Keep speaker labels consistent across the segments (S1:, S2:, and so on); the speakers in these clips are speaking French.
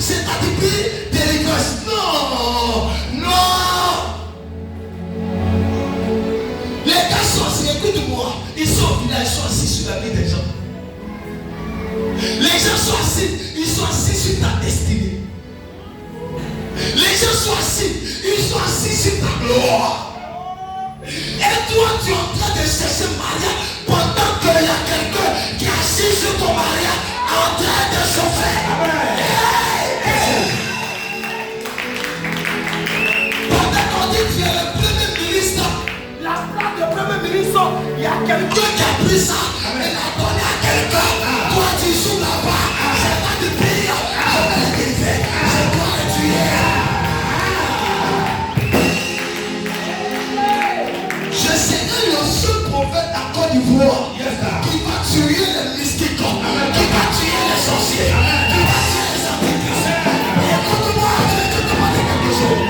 S1: C'est ta délivrance. Non, non. Les gars sorciers, écoute-moi, ils sont au village, ils sont assis sur la vie des gens. Les gens sont assis, ils sont assis sur ta destinée. Les gens sont assis, ils sont assis sur ta gloire. Et toi, tu es en train de chercher Maria pendant qu'il y a quelqu'un qui est assis sur ton mariage en train de souffrir. Pendant qu'on dit que tu es le premier ministre, la place de premier ministre, il y a quelqu'un qui a pris ça et l'a donné à quelqu'un. Toi, tu joues là-bas, c'est pas du pays, je vais le délivrer, je dois le tuer. Je serai le seul prophète à Côte d'Ivoire qui va tuer les mystiques, qui va tuer les sorciers, qui va tuer les antécristes. Et écoute-moi, je vais te demander quelque chose.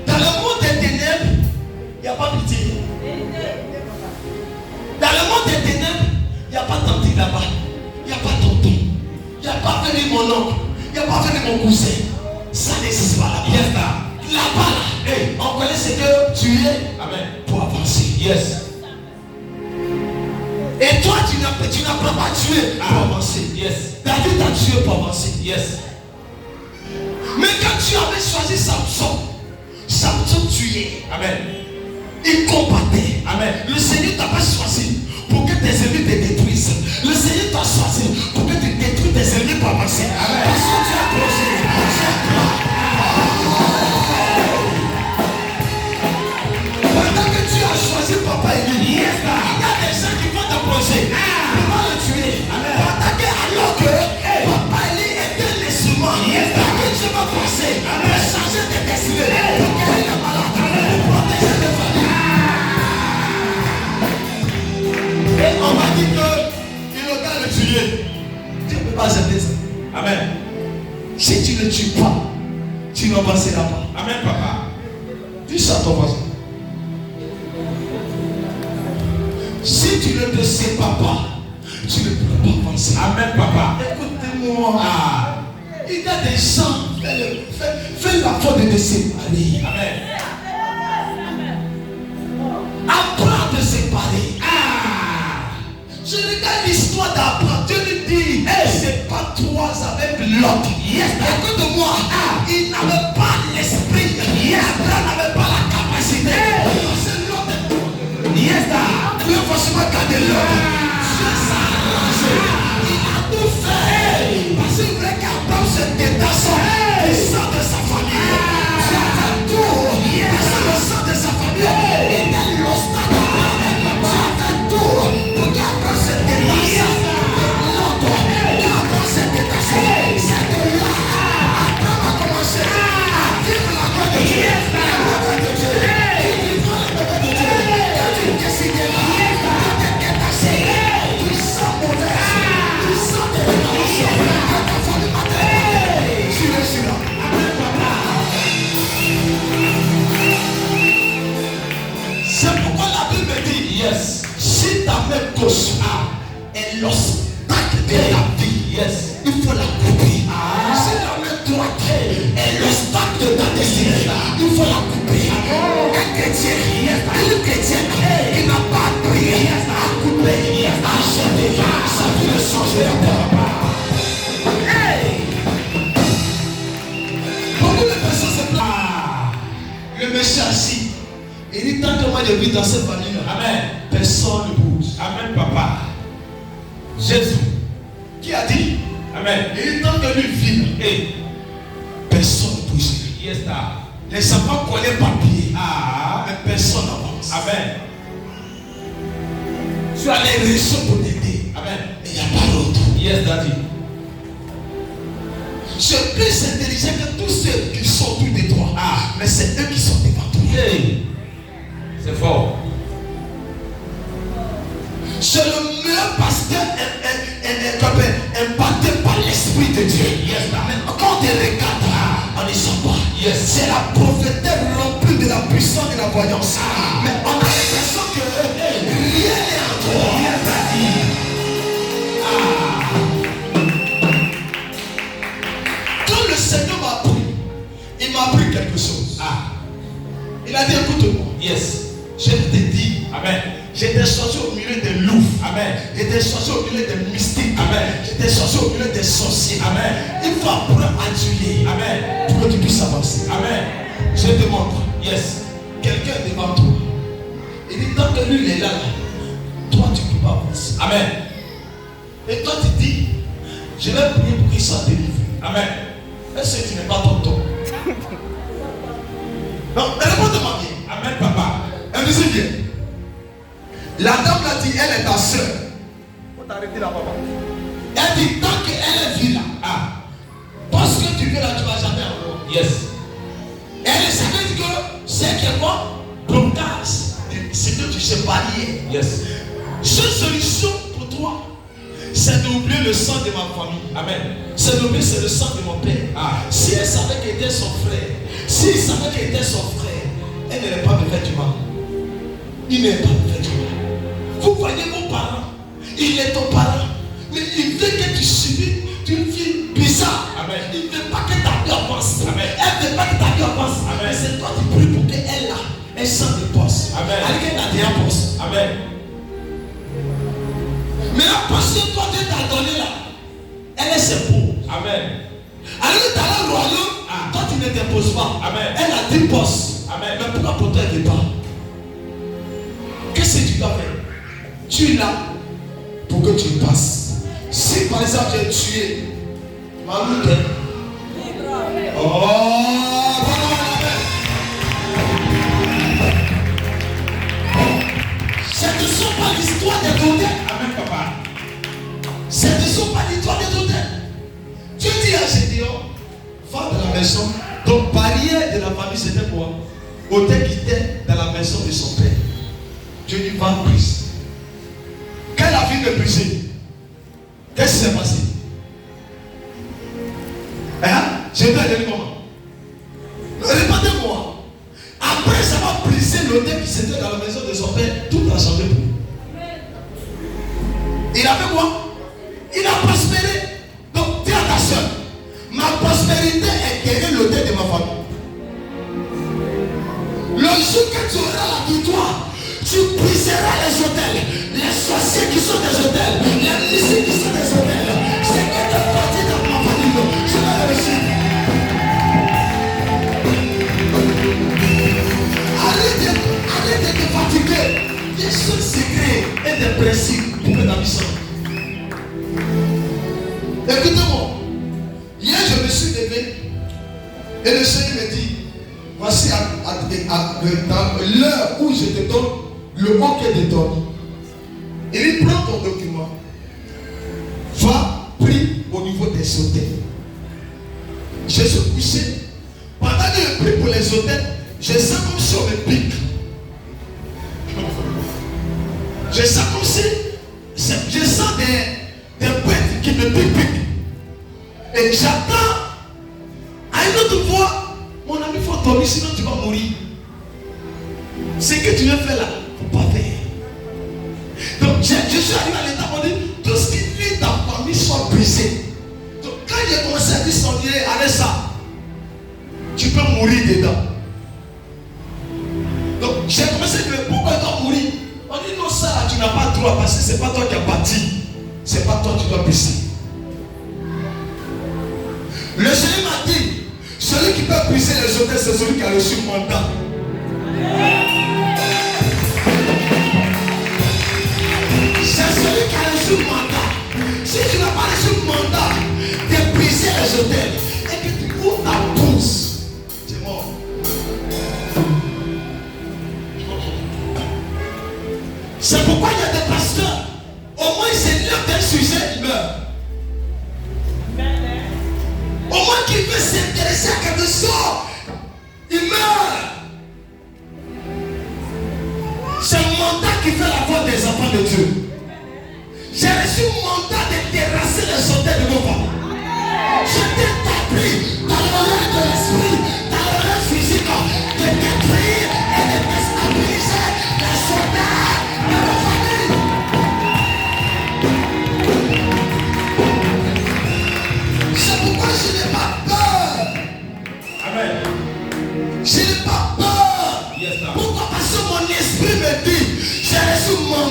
S1: Dans le monde des ténèbres, il n'y a pas pitié. Dans le monde des ténèbres, il n'y a pas tante là-bas, il n'y a pas tonton, il n'y a pas venu mon oncle, il n'y a pas venu mon cousin. Ça n'existe pas là-bas. Là-bas, hey, on connaît ce que tu es. Amen. Pour avancer. Yes. Et toi, tu n'as pas tué pour avancer. Yes. David t'a tué pour avancer. Yes. Mais quand tu avais choisi Samson, Samson tuait. Amen. Il combattait. Amen. Le Seigneur t'a pas choisi pour que tes ennemis te détruisent. Le Seigneur t'a choisi pour que tu détruises tes ennemis pour avancer. Amen. Parce que tu as projet. Choisi Papa Élie. Yes, il y a des gens qui vont t'approcher. Ils vont le tuer. Attaquer alors que Papa Élie était l'instrument. Yes, que Dieu va passer pour changer tes destinées. Pour guérir les malades. Pour protéger les familles. Et on m'a dit qu'il va le tuer. Tu ne peux pas accepter ça. Amen. Si tu ne le tues pas, tu n'avanceras pas. Amen, papa. Dis ça à ton voisin. Si tu ne te sépares pas, tu ne pourras pas avancer. Amen, papa. Écoutez-moi. Il y a des gens, fais la faute de te séparer. Amen. Apprends à te séparer. Je regarde l'histoire d'Abraham. Dieu lui dit, c'est pas toi avec l'autre. Yes. Écoute-moi. Il n'avait pas l'esprit. Yes. Abraham n'avait pas la capacité. C'est l'autre. Yes. Il faut forcément garder l'homme. Dieu s'arrange. Il a tout fait. Parce qu'il voulait qu'Abraham se détache du sang de sa famille. Dieu a fait tout. Parce que le sang de sa famille était l'obstacle. Dieu a fait tout pour qu'Abraham se détache de l'autre. Qu'Abraham se détache. C'est de là. Abraham a commencé à vivre la gloire de Dieu. La gloire de Dieu. Il vivra la gloire de Dieu. Quand tu décides là. C'est pourquoi la Bible dit, yes, si ta main gauche est l'obstacle de la vie, yes, il faut la couper. Si la main droite est l'obstacle de ta destinée, il faut la couper. Un chrétien, une chrétienne qui n'a pas prié, à couper, à acheter, ça peut changer la terre. Beaucoup de personnes se plaignent. Le méchant assis. Il dit tant que moi je vis dans cette famille. Amen. Personne ne bouge. Amen, papa. Jésus. Qui a dit? Amen. Il dit tant que lui vit. Et personne ne bouge. Yes, les enfants connaissent papier. Mais personne n'avance. Amen. Tu as les raisons pour t'aider. Amen. Mais il n'y a pas l'autre. Yes, daddy. Je suis plus intelligent que tous ceux qui sont autour de toi. Mais c'est eux qui sont devant toi. Hey. C'est fort. C'est le meilleur pasteur impacté par l'Esprit de Dieu. Yes. Quand on te regarde, on ne sent pas. Yes. C'est la prophétesse remplie de la puissance et de la voyance. Mais on a l'impression que rien n'est en toi. J'étais sorti au milieu des loups.
S2: Amen.
S1: J'étais sorti au milieu des mystiques.
S2: Amen.
S1: J'étais sorti au milieu des sorciers.
S2: Amen.
S1: Il faut apprendre à tuer.
S2: Amen.
S1: Pour que tu puisses avancer.
S2: Amen.
S1: Je te montre.
S2: Yes.
S1: Quelqu'un devant toi. Il dit tant que lui il est là, toi tu ne peux pas avancer.
S2: Amen.
S1: Et toi tu dis, je vais prier pour qu'il soit délivré.
S2: Amen.
S1: Est-ce que tu n'es pas tonton? Non, mais réponds-moi bien.
S2: Amen, papa.
S1: Elle me dit bien. La dame l'a dit, elle est ta soeur. Faut t'arrêter là, papa. Elle dit, tant qu'elle est vue là, parce que tu veux là, tu ne vas jamais avoir.
S2: Yes.
S1: Elle savait que c'est que quoi? Blocage. C'est que tu sais palier.
S2: Yes.
S1: Seule solution pour toi, c'est d'oublier le sang de ma famille.
S2: Amen.
S1: C'est d'oublier c'est le sang de mon père. Si elle savait qu'elle était son frère, s'il savait qu'elle était son frère, elle n'allait pas me faire du mal. Il n'allait pas me faire du mal. Vous voyez vos parents, il est ton parent, mais il veut que tu subis une vie bizarre.
S2: Amen.
S1: Il ne veut pas que ta vie avance.
S2: Amen.
S1: Elle ne veut pas que ta vie avance.
S2: Amen.
S1: Mais c'est toi qui pries pour qu'elle là, elle sente des postes.
S2: Amen.
S1: Elle a des postes.
S2: Amen.
S1: Mais la poste que toi Dieu t'a donné là, elle est c'est beau.
S2: Amen.
S1: Alors que tu as le royaume, toi tu ne t'imposes pas.
S2: Amen.
S1: Elle a 10 postes.
S2: Amen.
S1: Mais pourquoi pour toi elle n'est pas? Qu'est-ce que tu dois faire? Tu es là pour que tu passes. Si par exemple j'ai tué Malouke. Ce ne sont pas l'histoire des donneurs.
S2: Amen, papa.
S1: Ce ne sont pas l'histoire des donneurs. Tu dis à Gédéon, va dans la maison. Donc, barrière de la famille, c'était quoi? Hôtel qui était dans la maison de son père. Dieu dit, va briser. Quand il a fini de briser, qu'est-ce qui s'est passé? J'ai bien dit comment? Répondez-moi. Après avoir brisé l'hôtel qui c'était dans la maison de son père, tout a changé pour lui. Il a fait quoi? Il a prospéré. Donc, dis à ta soeur, ma prospérité est derrière l'hôtel de ma famille. Le jour que tu auras la victoire, tu briseras les hôtels, les sorciers qui sont des hôtels, les mystiques qui sont des hôtels. C'est que tu es parti dans ma famille. Je vais réussir. Arrête de te fatiguer. Des choses secrets et des principes pour que ta vie sorte. Écoutez-moi. Hier, je me suis levé et le Seigneur me dit, voici dans l'heure où je te donne le mot que de donner. Il dit, prends ton document. Va, prie au niveau des hôtels. Je suis couché. Pendant que je prie pour les hôtels, je sens comme si on me pique. Je sens comme si je sens des bêtes qui me piquent. Et j'attends à une autre fois, mon ami, il faut dormir, sinon tu vas mourir. Ce que tu veux faire là, il ne faut pas faire. Donc je suis arrivé à l'état où on dit, tout ce qui lie ta famille soit brisé. Donc quand j'ai commencé à dire son Dieu, arrête ça. Tu peux mourir dedans. Donc j'ai commencé à dire, pourquoi tu dois mourir? On dit non, ça tu n'as pas droit parce que ce n'est pas toi qui as bâti. Ce n'est pas toi qui dois briser. Le Seigneur m'a dit, celui qui peut briser les hôtels, c'est celui qui a reçu le mandat. C'est celui qui a reçu le mandat. Si tu n'as pas reçu le mandat de briser les hôtels et que tu ouvres ta pousse, tu es mort. C'est pourquoi il y a des pasteurs, au moins ils se lèvent d'un sujet, ils meurent. Au moins qu'il veut s'intéresser à quelque chose, il meurt. C'est le mandat qui fait la voix des enfants de Dieu. J'ai reçu le mandat de terrasser les hôtels de mon papa. Je t'établis dans l'honneur de l'esprit, dans l'honneur physique, de détruire et de déstabiliser les soldats de ma famille. C'est pourquoi je n'ai pas peur.
S2: Amen.
S1: Je n'ai pas peur.
S2: Yes,
S1: pourquoi? Parce que mon esprit me dit, j'ai reçu mon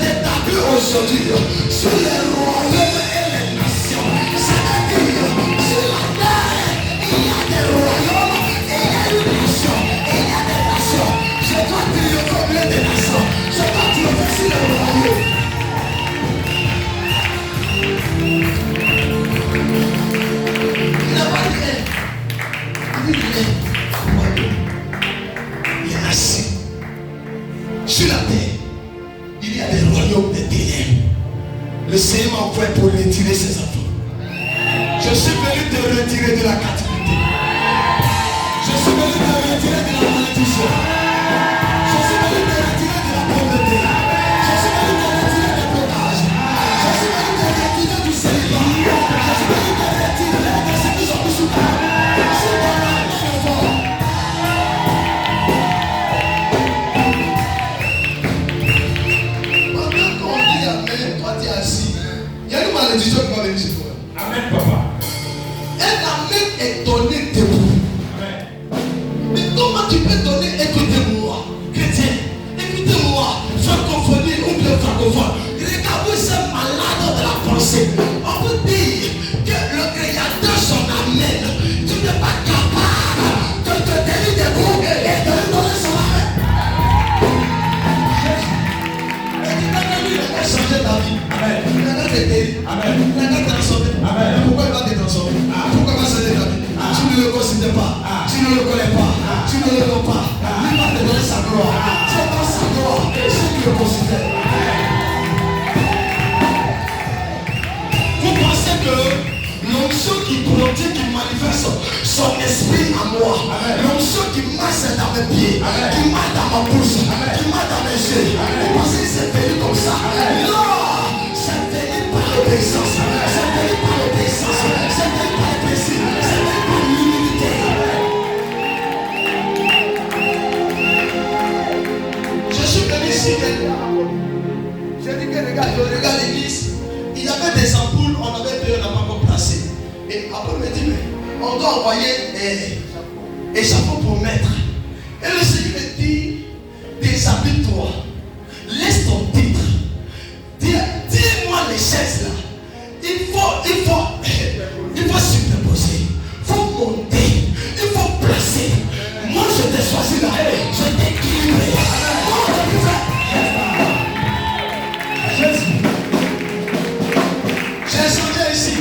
S1: t'établis aujourd'hui sur les royaumes et les nations. C'est-à-dire, sur la terre, il y a des royaumes et il y a une nation. Et il y a des nations. Je dois triompher au milieu des nations. Je dois triompher sur les royaumes. Il n'a pas dit, il dit, il est assis sur la terre. Il y a des royaumes de ténèbres. Le Seigneur m'a envoyé pour retirer ses enfants. Je suis venu te retirer de la captivité. Je suis venu te retirer de la malédiction. Je suis venu te retirer de la pauvreté. Je suis venu te retirer des blocages. Je suis venu te retirer du célibat. Je suis venu te retirer de ce qui sont mis sous terre. Je suis venu te retirer. Malédiction qui va venir chez toi.
S2: Amen, papa.
S1: Elle a même étonné debout.
S2: Amen.
S1: Mais comment tu peux donner? Écoutez-moi, chrétien, écoutez-moi, francophonie ou bien francophone. Regardez ce malade de la pensée. On vous dit que le Créateur son amène. Tu n'es pas capable de te tenir debout et de lui donner son amène. Et tu vas lui changer ta vie.
S2: Amen.
S1: Amen. Il va te transformer. Amen. Pourquoi il va te transformer? Pourquoi il va changer ta vie? Tu ne le considères pas. Tu ne le connais pas. Tu ne le vois pas. Il va te donner sa gloire. Tu as sa gloire. Ceux qui le considèrent. Vous pensez que l'onction qui produit, qui manifeste son esprit en moi, l'onction qui marche dans mes pieds, qui marche dans ma bouche, qui marche dans mes yeux, vous pensez que c'est venu comme ça? Non! C'est venu par l'obéissance, c'est venu par l'obéissance, c'est venu par le principe, c'est venu par l'humilité. Je suis venu ici, j'ai dit que je regarde l'église, il y avait des ampoules, on avait payé, on n'a pas encore placé. Et après, on me dit, mais on doit envoyer des chapeaux pour mettre. Et le Seigneur me dit, déshabille-toi, laisse ton titre. Dis-moi les chaises là. Il faut superposer. Il faut monter. Il faut placer. Moi je t'ai choisi là. Je t'ai équilibré. J'ai changé ici.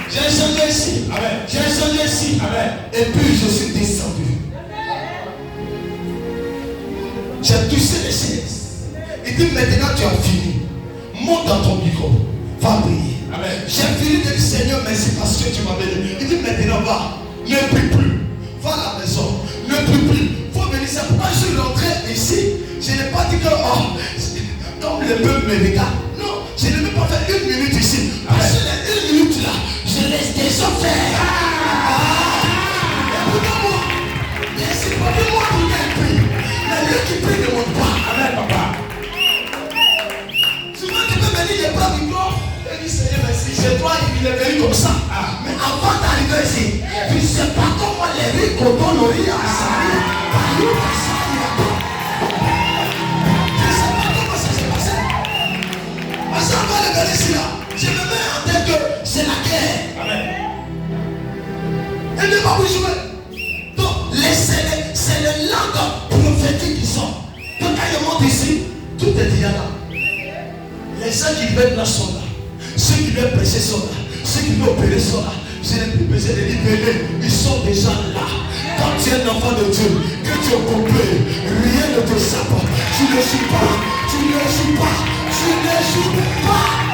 S1: J'ai changé ici. J'ai changé ici. Et puis je suis descendu. J'ai touché les chaises. Il dit maintenant tu as fini. Monte dans ton micro, va prier. J'ai fini de dire Seigneur merci parce que tu m'as béni. Il dit maintenant va, ne prie plus. Va à la maison, ne prie plus. Il faut venir. C'est pourquoi je suis rentré ici. Je n'ai pas dit que comme le peuple me regarde. Non, je n'ai même pas fait 1 minute ici. Parce que les 1 minute là, je laisse déjà faire. Écoutez-moi. C'est pas que moi qui prie. Mais lui qui prie ne monte pas.
S2: Amen, papa.
S1: Il est pas micro, il dit Seigneur merci, chez toi il est venu comme ça. Mais avant d'arriver ici, tu ne sais pas comment les riz coton riz à Sali, par où ça tu ne sais pas comment ça s'est passé. Parce qu'avant de venir ici là, je me mets en tête que c'est la guerre. Elle ne va pas jouer. Donc c'est les langues prophétiques qui sont. Donc quand je monte ici, tout est déjà là. Les gens qui veulent là sont là. Ceux qui veulent prêcher sont là. Ceux qui veulent opérer sont là. Je n'ai plus besoin de libérer. Ils sont déjà là. Quand tu es un enfant de Dieu, que tu es complet, rien ne te sape. Tu ne joues pas. Tu ne joues pas. Tu ne joues pas.